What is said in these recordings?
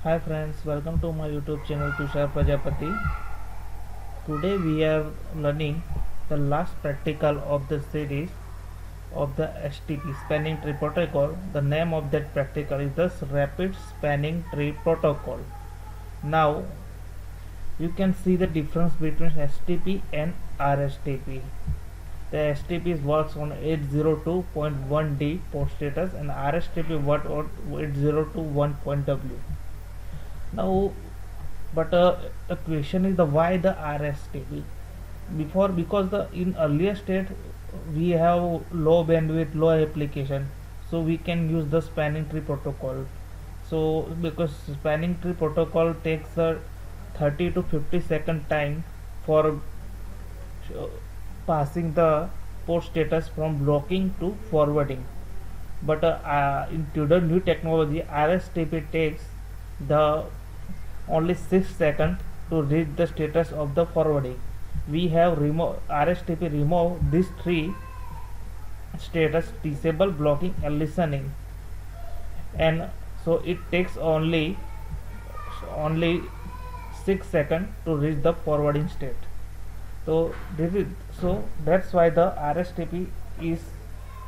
Hi friends, welcome to my YouTube channel Tushar Prajapati. Today we are learning the last practical of the series of the STP Spanning Tree Protocol. The name of that practical is the Rapid Spanning Tree Protocol. Now you can see the difference between STP and RSTP. The STP works on 802.1D port status and RSTP works on 802.1.W. Now the question is the why the RSTP before, because the in earlier state we have low bandwidth, low application, so we can use the spanning tree protocol. So because spanning tree protocol takes a 30 to 50 second time for passing the port status from blocking to forwarding. But into the new technology, RSTP takes the only 6 seconds to reach the status of the forwarding. We have RSTP remove these three status: disable, blocking and listening, and so it takes only 6 seconds to reach the forwarding state. So that's why the RSTP is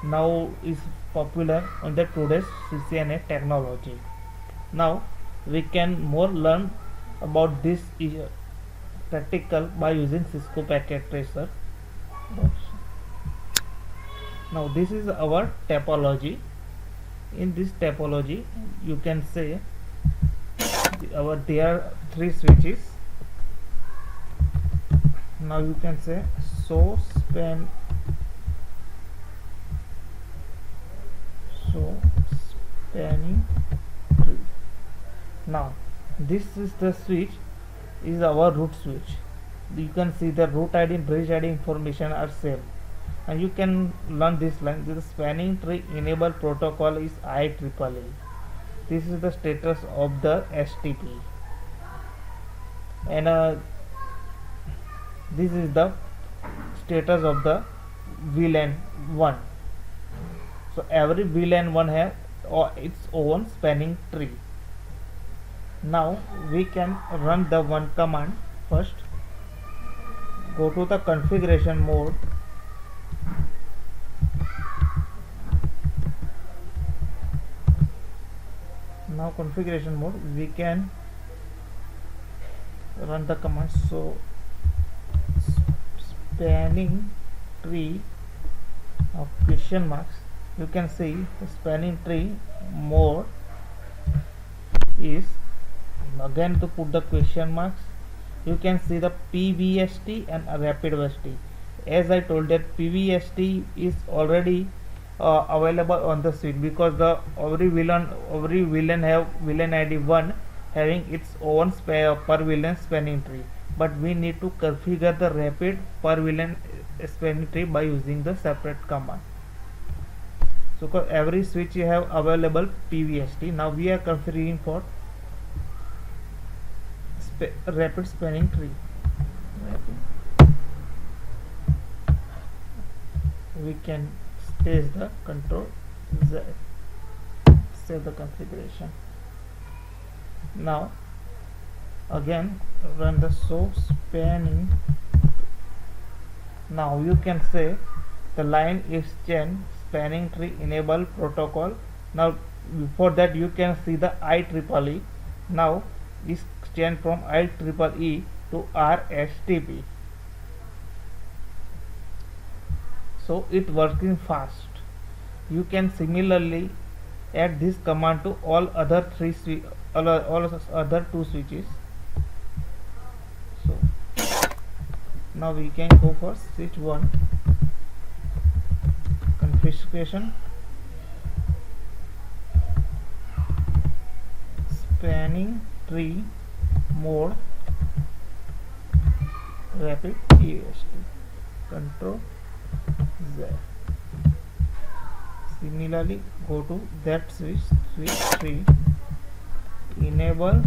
now is popular on the today's CCNA technology. Now we can more learn about this practical by using Cisco Packet Tracer. Now this is our topology. In this topology you can say there are three switches. Now you can say spanning tree. Now this is the switch is our root switch. You can see the root ID and bridge ID information are same, and you can learn this line. The spanning tree enable protocol is IEEE. This is the status of the STP, and this is the status of the VLAN 1. So every VLAN 1 have its own spanning tree. Now we can run the one command. First go to the configuration mode. Now configuration mode, we can run the command. So spanning tree of question marks, you can see the spanning tree mode is, again to put the question marks, you can see the PVST and rapid VST. As I told that PVST is already available on the switch, because the every VLAN have VLAN ID 1 having its own per VLAN spanning tree, but we need to configure the rapid per VLAN spanning tree by using the separate command. So every switch you have available PVST. Now we are configuring for rapid spanning tree. We can stage the control Z, save the configuration. Now again run the spanning. Now you can say the line is chain spanning tree enable protocol. Now before that you can see the IEEE. Now is changed from IEEE to RSTP. So it working fast. You can similarly add this command to all other all other two switches. So now we can go for switch 1 configuration, spanning tree mode, rapid EST, control Z. Similarly go to that switch 3, enable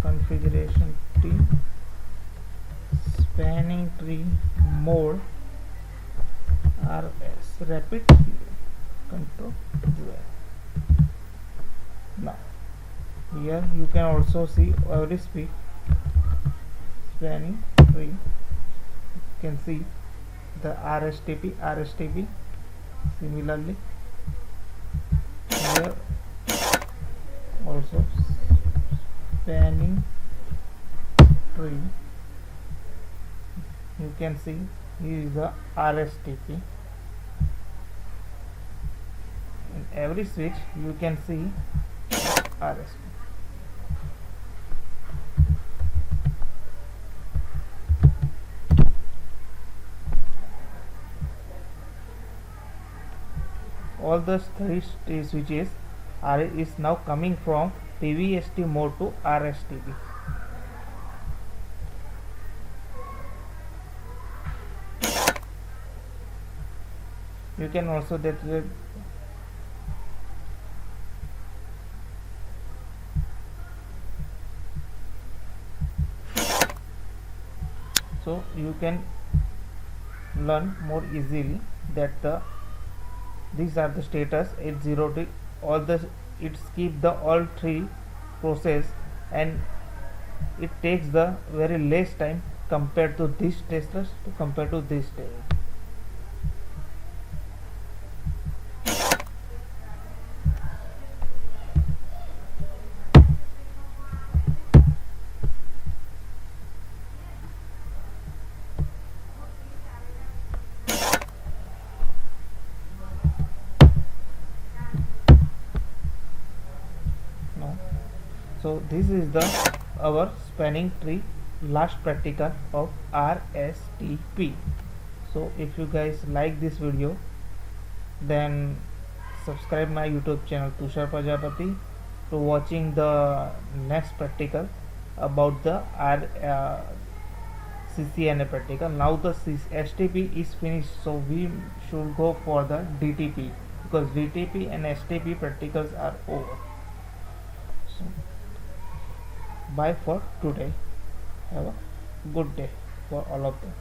configuration T, spanning tree mode RS, rapid control Z. Now Here you can also see every spanning tree. You can see the RSTP. Similarly, here also spanning tree. You can see here is the RSTP. In every switch you can see RSTP. All the three switches is now coming from PVST mode to RSTP. You can also so you can learn more easily that these are the status at 0 to all the it skip the all three process, and it takes the very less time compared to this testers to compare to this test. No. So this is the our spanning tree last practical of RSTP. So if you guys like this video, then subscribe my YouTube channel Tushar Prajapati to watching the next practical about the CCNA practical. Now the STP is finished, so we should go for the DTP because DTP and STP practicals are over. So bye for today. Have a good day for all of them.